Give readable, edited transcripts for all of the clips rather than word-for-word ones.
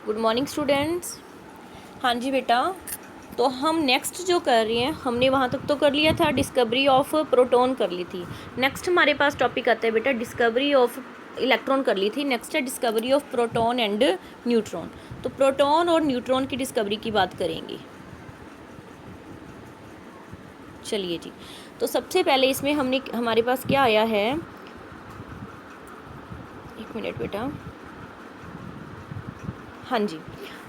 Good morning students. हाँ जी बेटा, तो हम नेक्स्ट जो कर रहे हैं, हमने वहाँ तक तो कर लिया था, डिस्कवरी ऑफ प्रोटॉन कर ली थी। नेक्स्ट हमारे पास टॉपिक आता है बेटा डिस्कवरी ऑफ इलेक्ट्रॉन कर ली थी। नेक्स्ट है discovery of proton and neutron. तो प्रोटॉन और न्यूट्रॉन की डिस्कवरी की बात करेंगे। चलिए जी, तो सबसे पहले इसमें हमारे पास क्या आया है, एक मिनट बेटा। हाँ जी,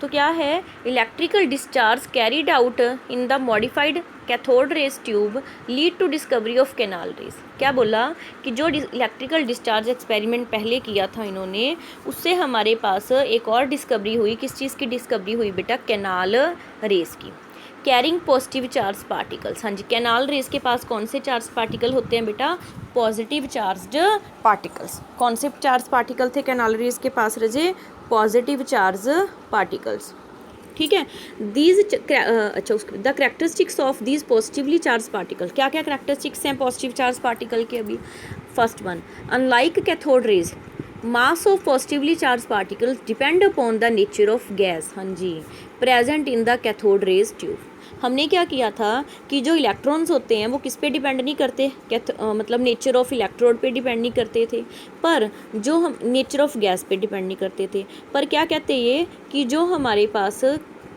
तो क्या है, electrical discharge carried out in the modified cathode rays tube lead to discovery of canal rays. क्या बोला कि जो इलेक्ट्रिकल डिस्चार्ज एक्सपेरिमेंट पहले किया था इन्होंने, उससे हमारे पास एक और डिस्कवरी हुई। किस चीज़ की डिस्कवरी हुई बेटा? कैनाल रेज की। Carrying positive charge particles. हाँ जी, कैनाल रेज के पास कौन से चार्ज पार्टिकल होते हैं बेटा? Positive charged particles. कौन से चार्ज पार्टिकल थे कैनाल रेज के पास रजे? Positive charge particles. ठीक है, दीज अच्छा, the characteristics of these positively charge particle. क्या क्या करेक्टरिस्टिक्स हैं पॉजिटिव चार्ज पार्टिकल के? अभी first one, unlike cathode rays mass of positively charged particles depend upon the nature of gas. हाँ जी, present in the cathode rays tube. हमने क्या किया था कि जो इलेक्ट्रॉन्स होते हैं वो किस पे डिपेंड नहीं करते, मतलब नेचर ऑफ इलेक्ट्रोड पे डिपेंड नहीं करते थे, पर जो हम नेचर ऑफ गैस पे डिपेंड नहीं करते थे। पर क्या कहते ये कि जो हमारे पास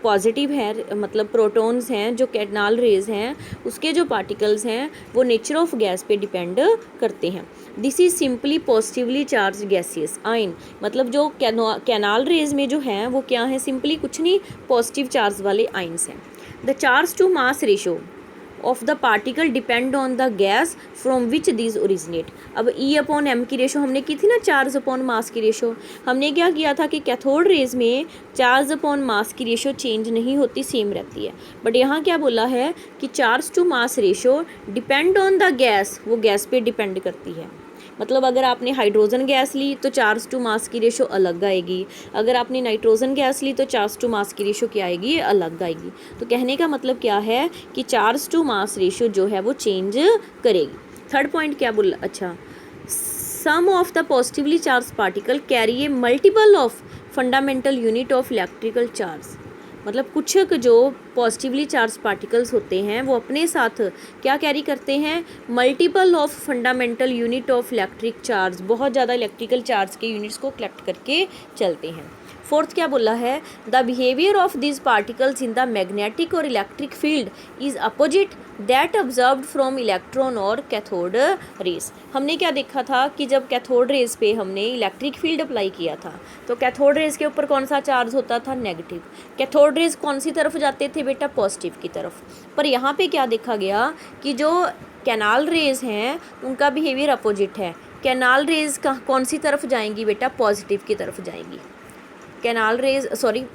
पॉजिटिव है, मतलब प्रोटॉन्स हैं, जो कैनाल रेज हैं, उसके जो पार्टिकल्स हैं वो नेचर ऑफ गैस पे डिपेंड करते हैं। This is simply positively charge gaseous आइन। मतलब जो कैनाल रेज में जो हैं वो क्या है? सिंपली कुछ नहीं, पॉजिटिव चार्ज वाले आइंस हैं। The charge to mass ratio of the particle depend on the gas from which these originate. अब ई अपॉन एम की रेशो हमने की थी ना, चार्ज अपॉन मास की रेशो। हमने क्या किया था कि कैथोड रेज में चार्ज अपॉन मास की रेशो चेंज नहीं होती, सेम रहती है। बट यहाँ क्या बोला है कि charge to mass ratio depend on the gas, वो गैस पे डिपेंड करती है। मतलब अगर आपने हाइड्रोजन गैस ली तो चार्ज टू मास की रेशो अलग आएगी, अगर आपने नाइट्रोजन गैस ली तो चार्ज टू मास की रेशो क्या आएगी? अलग आएगी। तो कहने का मतलब क्या है कि चार्ज टू मास रेशो जो है वो चेंज करेगी। थर्ड पॉइंट क्या बोला? अच्छा, sum of the positively charge particle carry a multiple of fundamental unit of electrical charge. मतलब कुछ जो पॉजिटिवली चार्ज पार्टिकल्स होते हैं वो अपने साथ क्या कैरी करते हैं? Multiple of fundamental unit of electric charge, बहुत ज़्यादा इलेक्ट्रिकल चार्ज के यूनिट्स को कलेक्ट करके चलते हैं। फोर्थ क्या बोला है? The behaviour of this particles in the magnetic और electric field is opposite that observed from electron और कैथोड रेज। हमने क्या देखा था कि जब कैथोड रेज पे हमने इलेक्ट्रिक फील्ड अप्लाई किया था तो कैथोड रेज के ऊपर कौन सा चार्ज होता था? नेगेटिव। कैथोड रेज कौन सी तरफ जाते थे बेटा? पॉजिटिव की तरफ। पर यहाँ पे क्या देखा गया कि जो कैनाल रेज हैं उनका बिहेवियर अपोजिट है। कैनाल रेज कौन सी तरफ जाएंगी बेटा? पॉजिटिव की तरफ जाएंगी। कैनाल रेज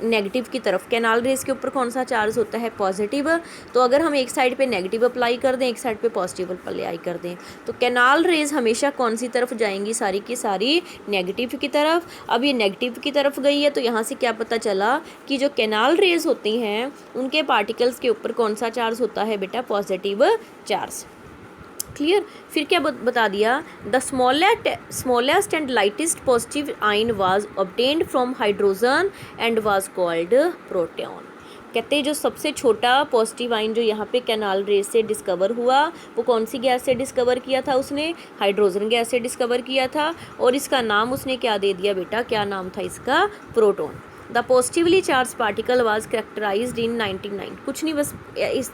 नेगेटिव की तरफ। कैनाल रेज के ऊपर कौन सा चार्ज होता है? पॉजिटिव। तो अगर हम एक साइड पे नेगेटिव अप्लाई कर दें, एक साइड पे पॉजिटिव अप्लाई कर दें, तो कैनाल रेज हमेशा कौन सी तरफ जाएंगी? सारी की सारी नेगेटिव की तरफ। अब ये नेगेटिव की तरफ गई है तो यहाँ से क्या पता चला कि जो कैनाल रेज होती हैं उनके पार्टिकल्स के ऊपर कौन सा चार्ज होता है बेटा? Positive charge. क्लियर? फिर क्या बता दिया? The smallest and lightest positive ion was obtained from hydrogen and was called proton. कहते हैं जो सबसे छोटा पॉजिटिव आइन जो यहाँ पे कैनाल रेज से डिस्कवर हुआ वो कौन सी गैस से डिस्कवर किया था? उसने हाइड्रोजन गैस से डिस्कवर किया था, और इसका नाम उसने क्या दे दिया बेटा? क्या नाम था इसका? Proton. The positively charge particle was characterised in 1909। कुछ नहीं, बस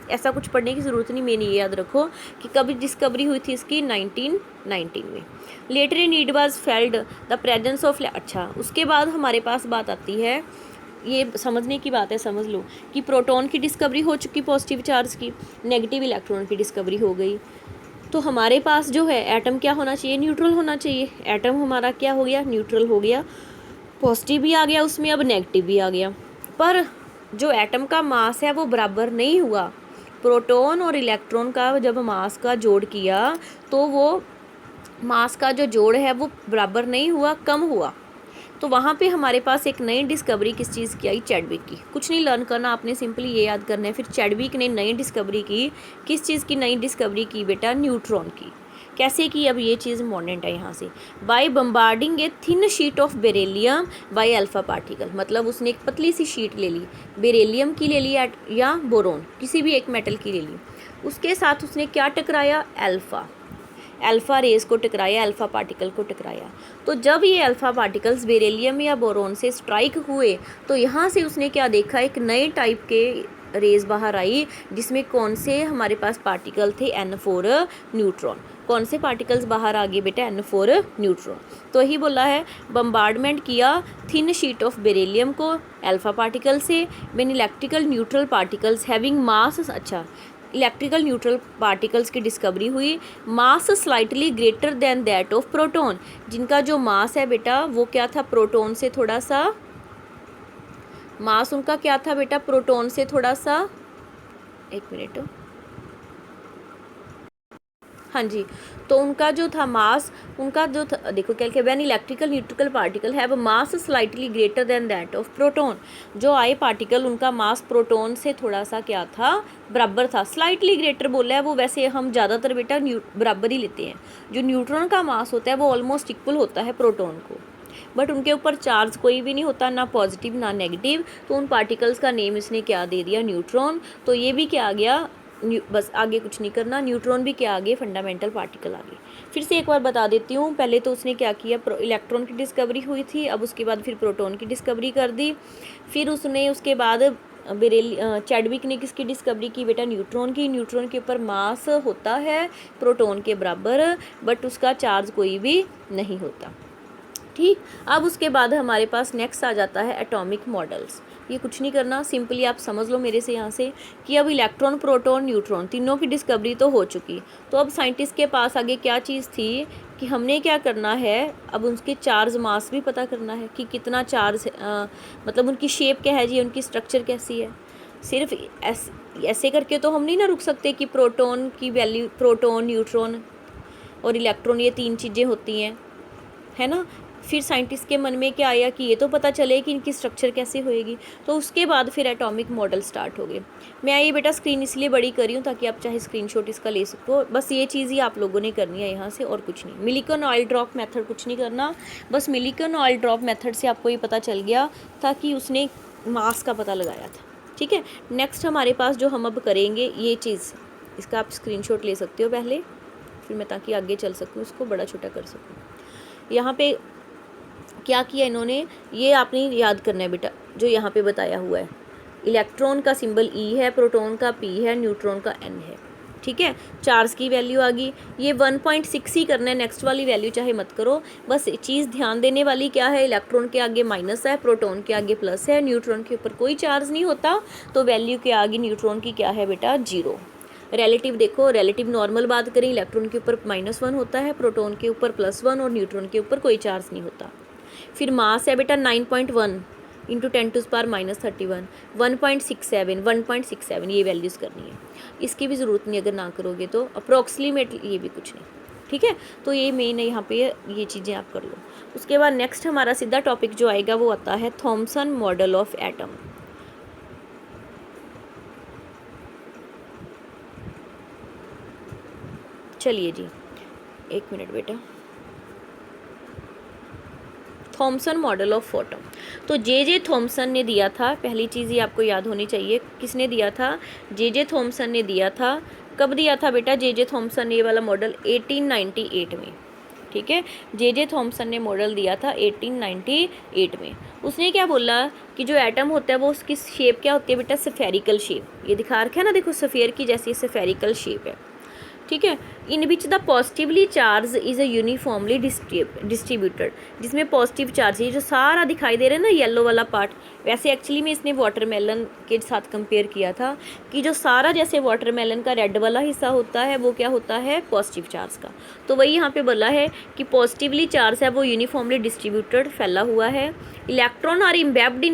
ऐसा कुछ पढ़ने की ज़रूरत नहीं, मैंने ये याद रखो कि कभी डिस्कवरी हुई थी इसकी? 1919 में। Later in it was failed the presence of. अच्छा, उसके बाद हमारे पास बात आती है, ये समझने की बात है, समझ लो कि प्रोटॉन की डिस्कवरी हो चुकी पॉजिटिव चार्ज की, नेगेटिव इलेक्ट्रॉन की डिस्कवरी हो गई। तो हमारे पास जो है एटम क्या होना चाहिए? न्यूट्रल होना चाहिए। एटम हमारा क्या हो गया? न्यूट्रल हो गया। पॉजिटिव भी आ गया उसमें, अब नेगेटिव भी आ गया। पर जो एटम का मास है वो बराबर नहीं हुआ। प्रोटॉन और इलेक्ट्रॉन का जब मास का जोड़ किया तो वो मास का जो जोड़ है वो बराबर नहीं हुआ, कम हुआ। तो वहाँ पे हमारे पास एक नई डिस्कवरी किस चीज़ की आई? चैडविक की। कुछ नहीं लर्न करना आपने, सिंपली ये याद करना है। फिर चैडविक ने नई डिस्कवरी की, किस चीज़ की नई डिस्कवरी की बेटा? न्यूट्रॉन की। कैसे की, अब ये चीज़ इंपॉर्टेंट है यहाँ से। By bombarding a thin sheet of beryllium by alpha particle, मतलब उसने एक पतली सी शीट ले ली, बेरेलियम की ले ली या बोरोन, किसी भी एक मेटल की ले ली, उसके साथ उसने क्या टकराया, अल्फ़ा रेस को टकराया, अल्फ़ा पार्टिकल को टकराया। तो जब ये अल्फ़ा पार्टिकल्स बेरेलियम या बोरोन से स्ट्राइक हुए तो यहाँ से उसने क्या देखा, एक नए टाइप के रेस बाहर आई, जिसमें कौन से हमारे पास पार्टिकल थे, N4 न्यूट्रॉन। कौन से पार्टिकल्स बाहर आ गए बेटा, N4 न्यूट्रॉन। तो यही बोला है, बम्बार्डमेंट किया थिन शीट ऑफ बेरेलियम को अल्फ़ा पार्टिकल से, when electrical neutral particles having mass, अच्छा इलेक्ट्रिकल न्यूट्रल पार्टिकल्स की डिस्कवरी हुई, mass slightly greater than that of proton, जिनका जो मास है बेटा वो क्या था, प्रोटॉन से थोड़ा सा, मास उनका क्या था बेटा, प्रोटॉन से थोड़ा सा, एक मिनट, हाँ जी, तो उनका जो था मास, उनका जो था, देखो क्या लिखा, when electrical neutral particle have mass slightly greater than that of proton, जो आए पार्टिकल उनका मास प्रोटॉन से थोड़ा सा क्या था, बराबर था। स्लाइटली ग्रेटर बोला है वो, वैसे हम ज़्यादातर बेटा बराबर ही लेते हैं। जो न्यूट्रॉन का मास होता है वो ऑलमोस्ट इक्वल होता है प्रोटॉन को, बट उनके ऊपर चार्ज कोई भी नहीं होता, ना पॉजिटिव ना नेगेटिव, तो उन पार्टिकल्स का नेम इसने क्या दे दिया, न्यूट्रॉन। तो ये भी क्या आ गया, बस आगे कुछ नहीं करना, न्यूट्रॉन भी क्या आ गए, फंडामेंटल पार्टिकल आ गए। फिर से एक बार बता देती हूँ, पहले तो उसने क्या किया, इलेक्ट्रॉन की डिस्कवरी हुई थी, अब उसके बाद फिर प्रोटॉन की डिस्कवरी कर दी, फिर उसने उसके बाद चैडविक ने किसकी डिस्कवरी की बेटा, न्यूट्रॉन की। न्यूट्रॉन के ऊपर मास होता है प्रोटॉन के बराबर, बट उसका चार्ज कोई भी नहीं होता, ठीक। अब उसके बाद हमारे पास नेक्स्ट आ जाता है एटॉमिक मॉडल्स। ये कुछ नहीं करना, सिंपली आप समझ लो मेरे से यहाँ से कि अब इलेक्ट्रॉन प्रोटॉन न्यूट्रॉन तीनों की डिस्कवरी तो हो चुकी, तो अब साइंटिस्ट के पास आगे क्या चीज़ थी कि हमने क्या करना है, अब उनके चार्ज मास भी पता करना है कि कितना चार्ज, मतलब उनकी शेप क्या है जी, उनकी स्ट्रक्चर कैसी है। सिर्फ ऐसे करके तो हम नहीं ना रुक सकते कि प्रोटॉन की वैल्यू, प्रोटॉन न्यूट्रॉन और इलेक्ट्रॉन ये तीन चीज़ें होती हैं, है ना। फिर साइंटिस्ट के मन में क्या आया कि ये तो पता चले कि इनकी स्ट्रक्चर कैसे होएगी, तो उसके बाद फिर एटॉमिक मॉडल स्टार्ट हो गए। मैं ये बेटा स्क्रीन इसलिए बड़ी कर रही हूँ ताकि आप चाहे स्क्रीनशॉट इसका ले सको, बस ये चीज़ ही आप लोगों ने करनी है यहाँ से, और कुछ नहीं। मिलिकन ऑयल ड्रॉप मेथड कुछ नहीं करना, बस मिलिकन ऑयल ड्रॉप मेथड से आपको ये पता चल गया था कि उसने मास का पता लगाया था, ठीक है। नेक्स्ट हमारे पास जो हम अब करेंगे ये चीज़, इसका आप स्क्रीनशॉट ले सकते हो पहले, फिर मैं ताकि आगे चल सकूँ, इसको बड़ा छोटा कर सकूँ। यहाँ पे क्या किया इन्होंने, ये आपने याद करना है बेटा, जो यहाँ पे बताया हुआ है, इलेक्ट्रॉन का सिंबल E है, प्रोटॉन का P है, न्यूट्रॉन का N है, ठीक है। चार्ज की वैल्यू आ गई, ये 1.6 ही करना है, नेक्स्ट वाली वैल्यू चाहे मत करो। बस चीज़ ध्यान देने वाली क्या है, इलेक्ट्रॉन के आगे माइनस है, प्रोटॉन के आगे प्लस है, न्यूट्रॉन के ऊपर कोई चार्ज नहीं होता, तो वैल्यू के आगे न्यूट्रॉन की क्या है बेटा, 0। रिलेटिव देखो, रिलेटिव नॉर्मल बात करें, इलेक्ट्रॉन के ऊपर -1 होता है, प्रोटॉन के ऊपर +1 और न्यूट्रॉन के ऊपर कोई चार्ज नहीं होता। फिर मास है बेटा 9.1 इंटू 10⁻31, 1.67 ये वैल्यूज़ करनी है, इसकी भी ज़रूरत नहीं, अगर ना करोगे तो अप्रॉक्सीमेटली ये भी कुछ नहीं, ठीक है। तो ये मेन है, यहाँ पे ये चीज़ें आप कर लो। उसके बाद नेक्स्ट हमारा सीधा टॉपिक जो आएगा वो आता है थॉमसन मॉडल ऑफ एटम। चलिए जी, एक मिनट बेटा, थॉमसन मॉडल ऑफ फोटॉन, तो जे थॉमसन ने दिया था, पहली चीज़ ये आपको याद होनी चाहिए, किसने दिया था, जे थॉमसन ने दिया था। कब दिया था बेटा जे थॉमसन ने ये वाला मॉडल, 1898 में, ठीक है। जे थॉमसन ने मॉडल दिया था 1898 में। उसने क्या बोला कि जो एटम होता है वो उसकी शेप क्या होती है बेटा, स्फेरिकल शेप, ये दिखा रखा है ना, देखो सफ़ेयर की जैसी स्फेरिकल शेप है, ठीक है। In which the positively charge is a uniformly distributed, जिसमें पॉजिटिव चार्ज है, जो सारा दिखाई दे रहा है ना येलो वाला पार्ट, वैसे एक्चुअली में इसने वाटरमेलन के साथ कंपेयर किया था कि जो सारा जैसे वाटरमेलन का रेड वाला हिस्सा होता है वो क्या होता है, पॉजिटिव चार्ज का। तो वही यहाँ पे बोला है कि पॉजिटिवली चार्ज है वो यूनिफॉर्मली डिस्ट्रीब्यूटेड, फैला हुआ है। Electron are embedded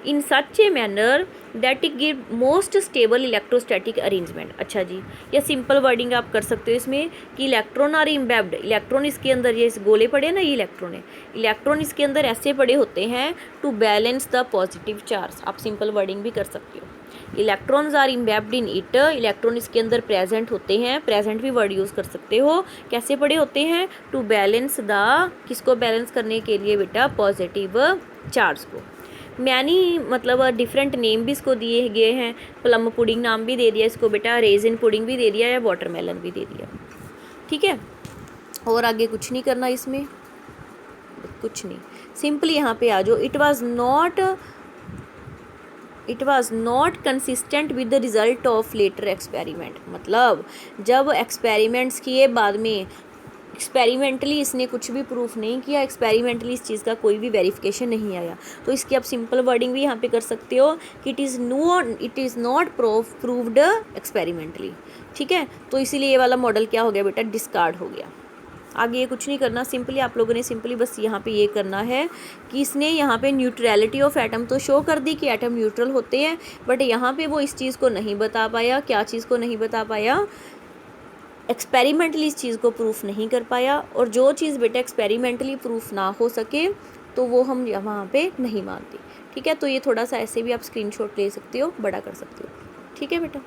in such a manner that it give most stable electrostatic arrangement. अच्छा जी, या सिंपल वर्डिंग आप कर सकते हो इसमें कि इलेक्ट्रॉन आर इम्बेब्ड, इलेक्ट्रॉन इसके अंदर, ये इस गोले पड़े ना, ये इलेक्ट्रॉन है, इलेक्ट्रॉन इसके अंदर ऐसे पड़े होते हैं to balance the positive charge, आप सिंपल वर्डिंग भी कर सकते हो, electrons are embedded in it, electron इसके अंदर प्रेजेंट होते हैं, प्रेजेंट भी वर्ड यूज़ कर सकते हो। कैसे पड़े होते हैं? टू बैलेंस द, किसको बैलेंस करने के लिए बेटा? पॉजिटिव चार्ज को। मैनी मतलब डिफरेंट नेम भी इसको दिए गए हैं, प्लम पुडिंग नाम भी दे दिया इसको बेटा, रेजिन पुडिंग भी दे दिया, या वाटरमेलन भी दे दिया। ठीक है, और आगे कुछ नहीं करना इसमें, कुछ नहीं, सिंपली यहाँ पे आ जाओ। It was not consistent with the result of later experiment, मतलब जब एक्सपेरिमेंट्स किए बाद में, एक्सपेरिमेंटली इसने कुछ भी प्रूफ नहीं किया, एक्सपेरिमेंटली इस चीज़ का कोई भी वेरिफिकेशन नहीं आया, तो इसकी आप सिंपल वर्डिंग भी यहाँ पे कर सकते हो कि it is not proved experimentally. ठीक है, तो इसीलिए ये वाला मॉडल क्या हो गया बेटा? डिस्कार्ड हो गया। आगे ये कुछ नहीं करना, सिंपली आप लोगों ने सिंपली बस यहाँ पे ये करना है कि इसने यहाँ पे न्यूट्रलिटी ऑफ एटम तो शो कर दी कि एटम न्यूट्रल होते हैं, बट यहाँ पे वो इस चीज़ को नहीं बता पाया। क्या चीज़ को नहीं बता पाया? एक्सपेरिमेंटली इस चीज़ को प्रूफ नहीं कर पाया। और जो चीज़ बेटा एक्सपेरिमेंटली प्रूफ ना हो सके तो वो हम वहाँ पे नहीं मानते। ठीक है, तो ये थोड़ा सा ऐसे भी आप स्क्रीनशॉट ले सकते हो, बड़ा कर सकते हो। ठीक है बेटा।